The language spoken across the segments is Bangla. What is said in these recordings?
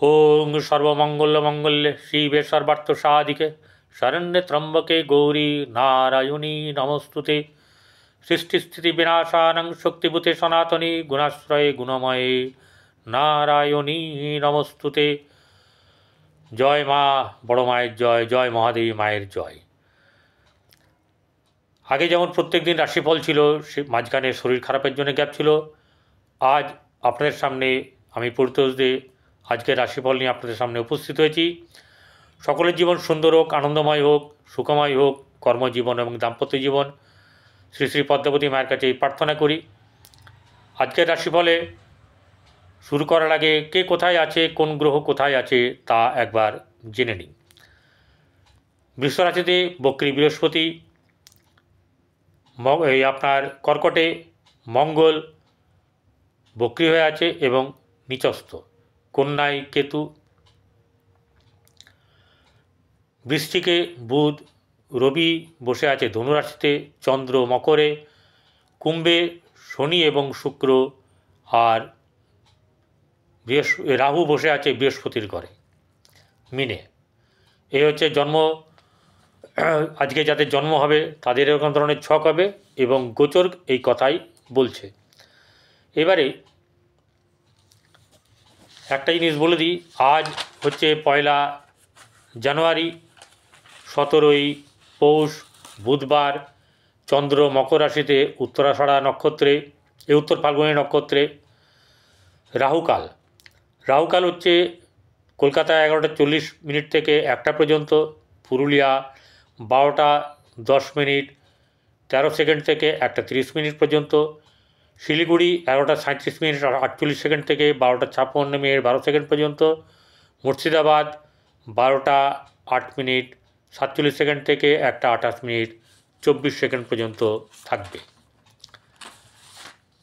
ओं सर्वमंगल्य शिवे सर्वार्थ साधिके शरण्ये त्र्यंबके गौरी नारायणी नमोस्तुते। सृष्टिस्थिति विनाशानं शक्तिभूते सनातनी गुणाश्रये गुणमये नारायणी नमोस्तुते। जय मा बड़ माয়ের জয়, জয় মহাদেবী মায়ের জয়। আগে যেমন প্রত্যেক দিন রাশিফল ছিল, সে মাঝখানে শরীর খারাপের জন্য গ্যাপ ছিল। আজ আপনাদের সামনে আমি পরিতোষ দে আজকের রাশিফল নিয়ে আপনাদের সামনে উপস্থিত হয়েছি। সকলের জীবন সুন্দর হোক, আনন্দময় হোক, সুখময় হোক, কর্মজীবন এবং দাম্পত্য জীবন শ্রী শ্রী পদ্মাবতী মায়ের কাছে প্রার্থনা করি। আজকের রাশিফলে শুরু করার আগে কে কোথায় আছে, কোন গ্রহ কোথায় আছে তা একবার জেনে নিন। বৃষরাশিতে বক্রী বৃহস্পতি, এই আপনার কর্কটে মঙ্গল বক্রী হয়ে আছে এবং নিচস্থ, কন্যায় কেতু, বৃশ্চিকে বুধ, রবি বসে আছে ধনুরাশিতে, চন্দ্র মকরে, কুম্ভে শনি এবং শুক্র, আর রাহু বসে আছে বৃহস্পতির ঘরে মিনে। এই হচ্ছে জন্ম, আজকে যাদের জন্ম হবে তাদের এরকম ধরনের ছক হবে এবং গোচর এই কথাই বলছে। এবারে একটা জিনিস বলে দিই, আজ হচ্ছে 1 জানুয়ারি, 17 পৌষ বুধবার, চন্দ্র মকর রাশিতে উত্তরাষাঢ়া নক্ষত্রে, উত্তর ফাল্গুনী নক্ষত্রে রাহুকাল। রাহুকাল হচ্ছে কলকাতা 11টা 40 মিনিট থেকে 1টা পর্যন্ত, পুরুলিয়া 12টা 10 মিনিট 13 সেকেন্ড থেকে 1টা 30 মিনিট পর্যন্ত, শিলিগুড়ি 11টা 37 মিনিট 48 সেকেন্ড থেকে 12টা 56 মিনিট 12 সেকেন্ড পর্যন্ত, মুর্শিদাবাদ 12টা 8 মিনিট 47 সেকেন্ড থেকে 1টা 28 মিনিট 24 সেকেন্ড পর্যন্ত থাকবে।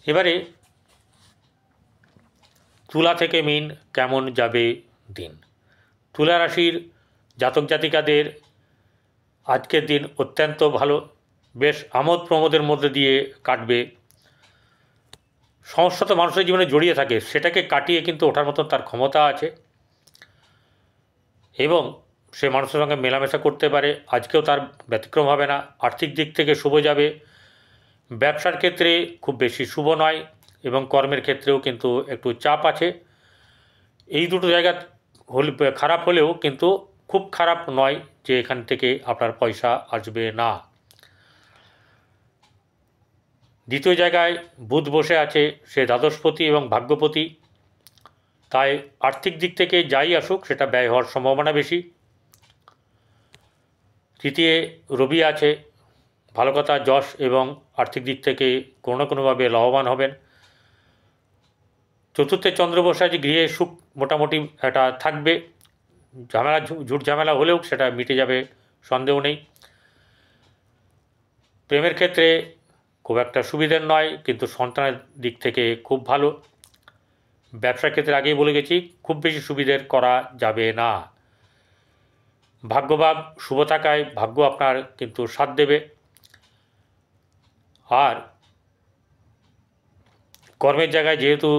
এবারে তুলা থেকে মীন কেমন যাবে দিন। তুলা রাশির জাতক জাতিকাদের আজকের দিন অত্যন্ত ভালো, বেশ আমোদ প্রমোদের মধ্যে দিয়ে কাটবে। সমস্যা তো মানুষের জীবনে জড়িয়ে থাকে, সেটাকে কাটিয়ে কিন্তু ওঠার মতন তার ক্ষমতা আছে এবং সে মানুষের সঙ্গে মেলামেশা করতে পারে। আজকেও তার ব্যতিক্রম হবে না। আর্থিক দিক থেকে শুভ যাবে, ব্যবসার ক্ষেত্রে খুব বেশি শুভ নয় এবং কর্মের ক্ষেত্রেও কিন্তু একটু চাপ আছে। এই দুটো জায়গা খারাপ হলেও কিন্তু খুব খারাপ নয় যে এখান থেকে আপনার পয়সা আসবে না। দ্বিতীয় জায়গায় বুধ বসে আছে, সে দ্বাদশপতি এবং ভাগ্যপতি, তাই আর্থিক দিক থেকে যাই আসুক সেটা ব্যয় হওয়ার সম্ভাবনা বেশি। তৃতীয় রবি আছে, ভালো কথা, যশ এবং আর্থিক দিক থেকে কোনো না কোনোভাবে লাভবান হবেন। চতুর্থে চন্দ্র বসে আছে, গৃহে সুখ মোটামুটি একটা থাকবে, ঝামেলা ঝুট ঝামেলা হলেও সেটা মিটে যাবে, সন্দেহ নেই। প্রেমের ক্ষেত্রে খুব একটা সুবিধের নয়, কিন্তু সন্তানের দিক থেকে খুব ভালো। ব্যবসার ক্ষেত্রে আগেই বলে গেছি, খুব বেশি সুবিধের করা যাবে না। ভাগ্যভাব শুভ থাকায় ভাগ্য আপনার কিন্তু সাথ দেবে। আর কর্মের জায়গায় যেহেতু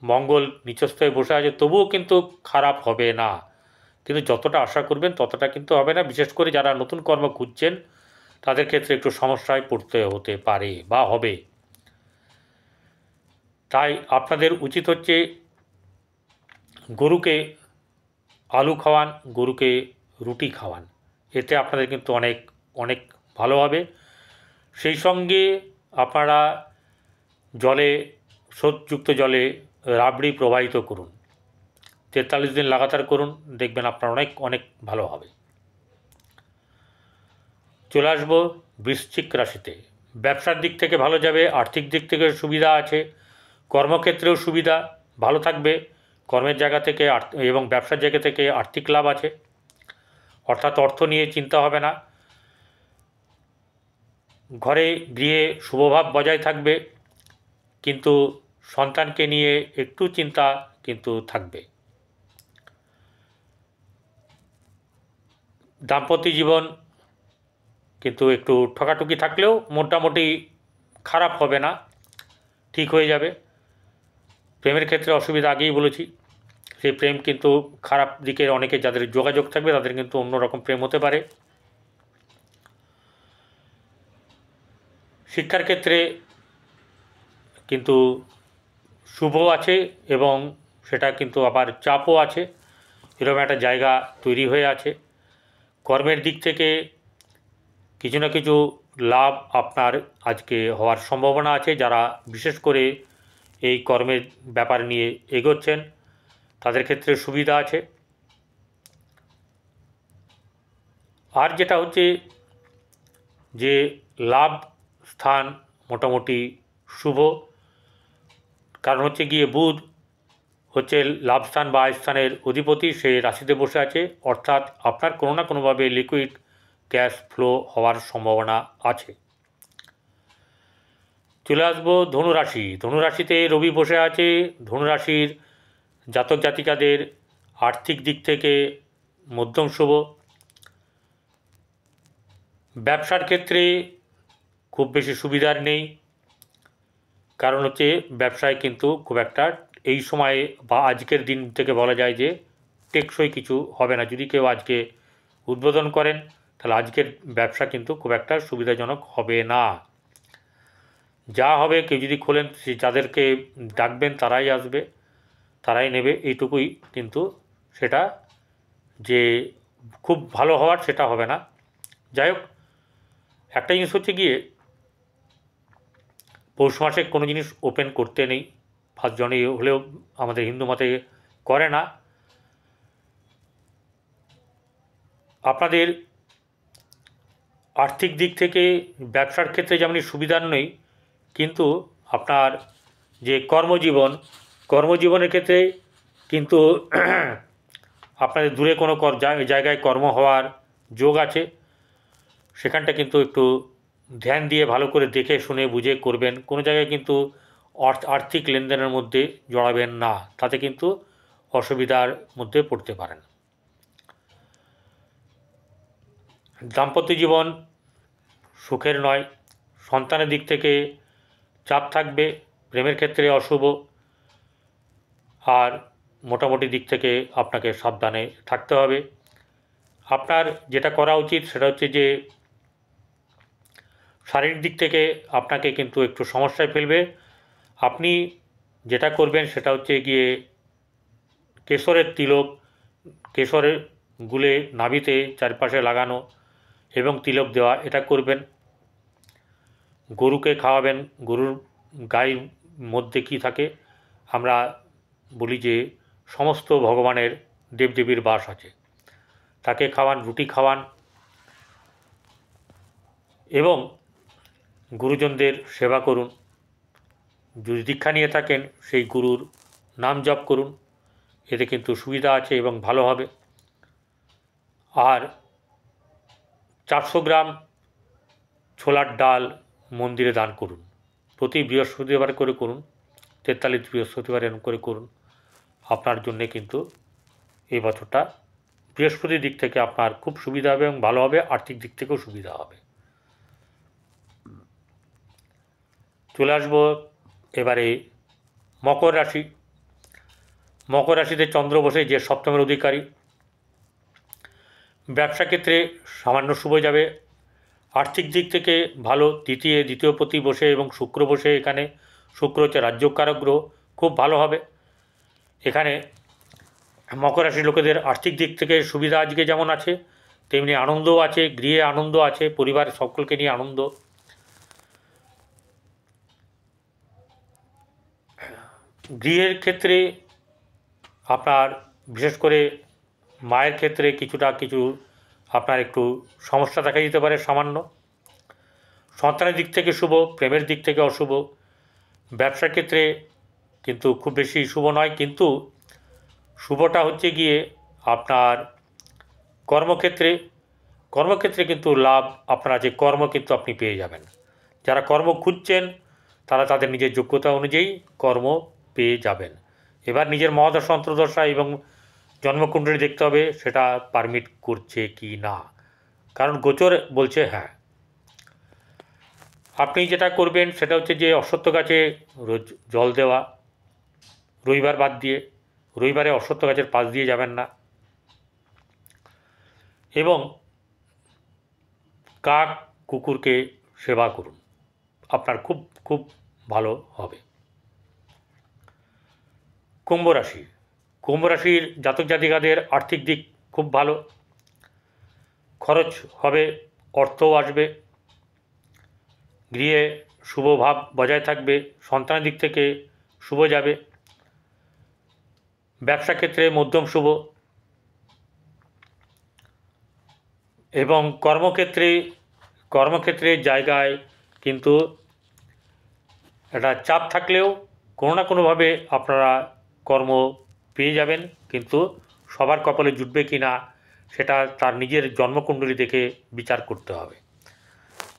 মঙ্গল নিচস্থ হয়ে বসে আছে, তবুও কিন্তু খারাপ হবে না, কিন্তু যতটা আশা করবেন ততটা কিন্তু হবে না। বিশেষ করে যারা নতুন কর্ম খুঁজছেন তাদের ক্ষেত্রে একটু সমস্যায় পড়তে হতে পারে বা হবে। তাই আপনাদের উচিত হচ্ছে গরুকে আলু খাওয়ান, গরুকে রুটি খাওয়ান, এতে আপনাদের কিন্তু অনেক অনেক ভালো হবে। সেই সঙ্গে আপনারা জলে, স্রোতযুক্ত জলে রাবড়ি প্রবাহিত করুন, 43 দিন লাগাতার করুন, দেখবেন আপনার অনেক অনেক ভালো হবে। চলে আসবো বৃশ্চিক রাশিতে। ব্যবসার দিক থেকে ভালো যাবে, আর্থিক দিক থেকে সুবিধা আছে, কর্মক্ষেত্রেও সুবিধা ভালো থাকবে। কর্মের জায়গা থেকে এবং ব্যবসার জায়গা থেকে আর্থিক লাভ আছে, অর্থাৎ অর্থ নিয়ে চিন্তা হবে না। ঘরে গৃহে শুভভাব বজায় থাকবে, কিন্তু সন্তানকে নিয়ে একটু চিন্তা কিন্তু থাকবে। দাম্পত্য জীবন কিন্তু একটু ঠকাঠকি থাকলেও মোটামুটি খারাপ হবে না, ঠিক হয়ে যাবে। প্রেমের ক্ষেত্রে অসুবিধা আগেই বলেছি, সেই প্রেম কিন্তু খারাপ দিকের অনেকে যাদের যোগাযোগ থাকবে তাদের কিন্তু অন্যরকম প্রেম হতে পারে। শিক্ষার ক্ষেত্রে কিন্তু শুভ আছে এবং সেটা কিন্তু আবার চাপও আছে, এরকম একটা জায়গা তৈরি হয়ে আছে। কর্মের দিক থেকে কিছু না কিছু লাভ আপনার আজকে হওয়ার সম্ভাবনা আছে। যারা বিশেষ করে এই কর্মের ব্যাপার নিয়ে এগোচ্ছেন তাদের ক্ষেত্রে সুবিধা আছে। আর যেটা হচ্ছে যে লাভ স্থান মোটামুটি শুভ, কারণ হচ্ছে গিয়ে বুধ হচ্ছে লাভস্থান বা আয়স্থানের অধিপতি, সে রাশিতে বসে আছে, অর্থাৎ আপনার কোনো না কোনোভাবে লিকুইড ক্যাশ ফ্লো হওয়ার সম্ভাবনা আছে। চলে আসবো ধনুরাশি। ধনুরাশিতে রবি বসে আছে। ধনুরাশির জাতক জাতিকাদের আর্থিক দিক থেকে মধ্যম শুভ। ব্যবসার ক্ষেত্রে খুব বেশি সুবিধার নেই, কারণ হচ্ছে ব্যবসায় কিন্তু খুব একটা এই সময়ে বা আজকের দিন থেকে বলা যায় যে টেকসই কিছু হবে না। যদি কেউ আজকে উদ্বোধন করেন তাহলে আজকের ব্যবসা কিন্তু খুব একটা সুবিধাজনক হবে না। যা হবে, কেউ যদি খোলেন যাদেরকে ডাকবেন তারাই আসবে, তারাই নেবে, এইটুকুই। কিন্তু সেটা যে খুব ভালো হওয়ার সেটা হবে না। যাই হোক, একটা জিনিস হচ্ছে গিয়ে পৌষ মাসে কোনো জিনিস ওপেন করতে নেই, ফার্স্ট জনই হলেও আমাদের হিন্দু মতে করে না। আপনাদের আর্থিক দিক থেকে ব্যবসার ক্ষেত্রে যেমনই সুবিধার নেই, কিন্তু আপনার যে কর্মজীবনের ক্ষেত্রে কিন্তু আপনাদের দূরে কোনো জায়গায় কর্ম হওয়ার যোগ আছে। সেখানটা কিন্তু একটু ধ্যান দিয়ে ভালো করে দেখে শুনে বুঝে করবেন। কোনো জায়গায় কিন্তু আর্থিক লেনদেনের মধ্যে জড়াবেন না, তাতে কিন্তু অসুবিধার মধ্যে পড়তে পারেন। দাম্পত্য জীবন সুখের নয়, সন্তানের দিক থেকে চাপ থাকবে, প্রেমের ক্ষেত্রে অশুভ, আর মোটামুটি দিক থেকে আপনাকে সাবধানে থাকতে হবে। আপনার যেটা করা উচিত সেটা হচ্ছে যে শারীরিক দিক থেকে আপনাকে কিন্তু একটু সমস্যায় ফেলবে। আপনি যেটা করবেন সেটা হচ্ছে গিয়ে কেশরের তিলক, কেশরের গুলে নাভিতে চারপাশে লাগানো এবং তিলক দেওয়া, এটা করবেন। গরুকে খাওয়াবেন। গরুর গায়ের মধ্যে কি থাকে, আমরা বলি যে সমস্ত ভগবানের দেবদেবীর বাস আছে, তাকে খাওয়ান, রুটি খাওয়ান এবং গুরুজনদের সেবা করুন। যদি দীক্ষা নিয়ে থাকেন সেই গুরুর নাম জপ করুন, এতে কিন্তু সুবিধা আছে এবং ভালো হবে। আর 400 গ্রাম ছোলার ডাল মন্দিরে দান করুন, প্রতি বৃহস্পতিবার করে করুন, 43 বৃহস্পতিবার এরকম করে করুন। আপনার জন্যে কিন্তু এই বছরটা বৃহস্পতির দিক থেকে আপনার খুব সুবিধা হবে এবং ভালো হবে, আর্থিক দিক থেকেও সুবিধা হবে। চলে আসবো এবারে মকর রাশি। মকর রাশিতে চন্দ্র বসে, যে সপ্তমের অধিকারী। ব্যবসা ক্ষেত্রে সামান্য শুভ যাবে। আর্থিক দিক থেকে ভালো, দ্বিতীয় পতি বসে এবং শুক্র বসে, এখানে শুক্র হচ্ছে রাজ্যকারক গ্রহ, খুব ভালো হবে। এখানে মকর রাশির লোকেদের আর্থিক দিক থেকে সুবিধা আজকে যেমন আছে তেমনি আনন্দও আছে, গৃহে আনন্দ আছে, পরিবার সকলকে নিয়ে আনন্দ। গৃহের ক্ষেত্রে আপনার বিশেষ করে মায়ের ক্ষেত্রে কিছু আপনার একটু সমস্যা দেখা দিতে পারে সামান্য। সন্তানের দিক থেকে শুভ, প্রেমের দিক থেকে অশুভ। ব্যবসার ক্ষেত্রে কিন্তু খুব বেশি শুভ নয়, কিন্তু শুভটা হচ্ছে গিয়ে আপনার কর্মক্ষেত্রে কিন্তু লাভ আপনার আছে, কর্ম কিন্তু আপনি পেয়ে যাবেন। যারা কর্ম খুঁজছেন তারা তাদের নিজের যোগ্যতা অনুযায়ী কর্ম পেয়ে যাবেন। এবার নিজের মহাদশা অন্তর্দশা এবং জন্মকুণ্ডলী দেখতে হবে সেটা পারমিট করছে কি না, কারণ গোচর বলছে হ্যাঁ। আপনি যেটা করবেন সেটা হচ্ছে যে অশ্বত্থ গাছে রোজ জল দেওয়া, রবিবার বাদ দিয়ে, রবিবারে অশ্বত্থ গাছের পাশ দিয়ে যাবেন না, এবং কাক কুকুরকে সেবা করুন, আপনার খুব খুব ভালো হবে। কুম্ভ রাশি, কুম্ভ রাশির জাতক জাতিকাদের আর্থিক দিক খুব ভালো, খরচ হবে, অর্থও আসবে, গৃহে শুভ ভাব বজায় থাকবে, সন্তানের দিক থেকে শুভ যাবে, ব্যবসা ক্ষেত্রে মধ্যম শুভ, এবং কর্মক্ষেত্রের জায়গায় কিন্তু একটা চাপ থাকলেও কোনো না কোনোভাবে আপনারা কর্ম পেয়ে যাবেন, কিন্তু সবার কপালে জুটবে কি না সেটা তার নিজের জন্মকুণ্ডলী দেখে বিচার করতে হবে।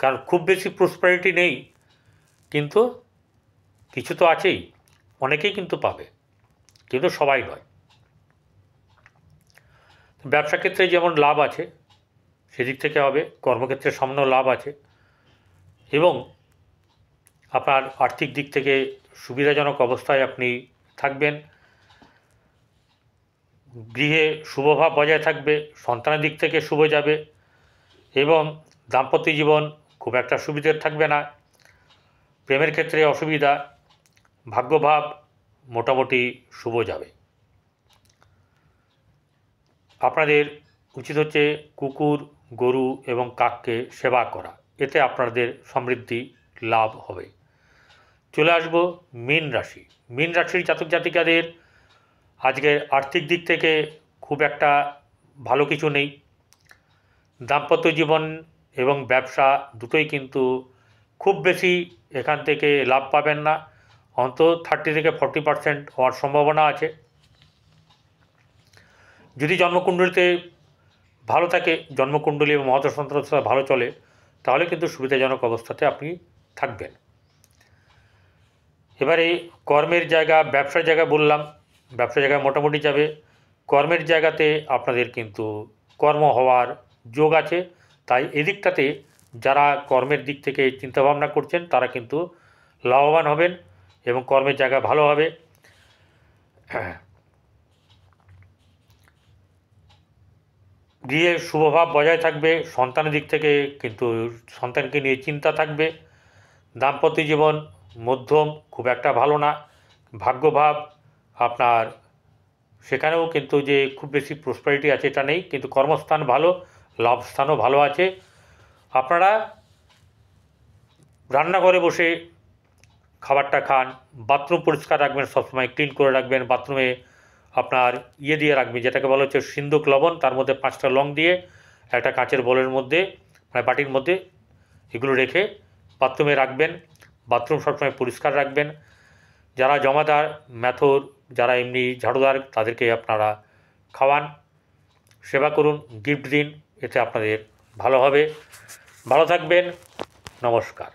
কারণ খুব বেশি প্রসপারিটি নেই, কিন্তু কিছু তো আছেই, অনেকেই কিন্তু পাবে, কিন্তু সবাই নয়। ব্যবসা ক্ষেত্রে যেমন লাভ আছে সেদিক থেকে হবে, কর্মক্ষেত্রে সামান্য লাভ আছে, এবং আপনার আর্থিক দিক থেকে সুবিধাজনক অবস্থায় আপনি থাকবেন, গৃহে শুভভাব বজায় থাকবে, সন্তানের দিক থেকে শুভ যাবে, এবং দাম্পত্য জীবন খুব একটা সুবিধের থাকবে না, প্রেমের ক্ষেত্রে অসুবিধা, ভাগ্যভাব মোটামুটি শুভ যাবে। আপনাদের উচিত হচ্ছে কুকুর, গরু এবং কাককে সেবা করা, এতে আপনাদের সমৃদ্ধি লাভ হবে। চলে আসবো মীন রাশি। মীন রাশির জাতক জাতিকাদের আজকে আর্থিক দিক থেকে খুব একটা ভালো কিছু নেই, দাম্পত্য জীবন এবং ব্যবসা দুটোই কিন্তু খুব বেশি এখান থেকে লাভ পাবেন না, অন্তত 30 থেকে 40% হওয়ার সম্ভাবনা আছে। যদি জন্মকুণ্ডলিতে ভালো থাকে, জন্মকুণ্ডলী এবং মহাদশান্তরদশা ভালো চলে, তাহলে কিন্তু সুবিধাজনক অবস্থাতে আপনি থাকবেন। এবারে কর্মের জায়গা, ব্যবসার জায়গা বললাম, ব্যবসার জায়গায় মোটামুটি যাবে, কর্মের জায়গাতে আপনাদের কিন্তু কর্ম হওয়ার যোগ আছে, তাই এদিকটাতে যারা কর্মের দিক থেকে চিন্তাভাবনা করছেন তারা কিন্তু লাভবান হবেন এবং কর্মের জায়গা ভালো হবে। গৃহে শুভভাব বজায় থাকবে, সন্তানের দিক থেকে কিন্তু সন্তানকে নিয়ে চিন্তা থাকবে, দাম্পত্য জীবন মধ্যম, খুব একটা ভালো না, ভাগ্যভাব আপনার সেখানেও কিন্তু যে খুব বেশি প্রসপারিটি আছে এটা নেই, কিন্তু কর্মস্থান ভালো, লাভস্থানও ভালো আছে। আপনারা রান্নাঘরে বসে খাবারটা খান, বাথরুম পরিষ্কার রাখবেন, সবসময় ক্লিন করে রাখবেন, বাথরুমে আপনার দিয়ে রাখবেন, যেটাকে বলা হচ্ছে সিন্দুক লবণ, তার মধ্যে 5টা লং দিয়ে একটা কাঁচের বোলের মধ্যে মানে বাটির মধ্যে এগুলো রেখে বাথরুমে রাখবেন, বাথরুম সবসময় পরিষ্কার রাখবেন। যারা জমাদার, ম্যাথর, যারা এমনি ঝাড়ুদার, তাদেরকে আপনারা খাওয়ান, সেবা করুন, গিফট দিন, এতে আপনাদের ভালো হবে। ভালো থাকবেন, নমস্কার।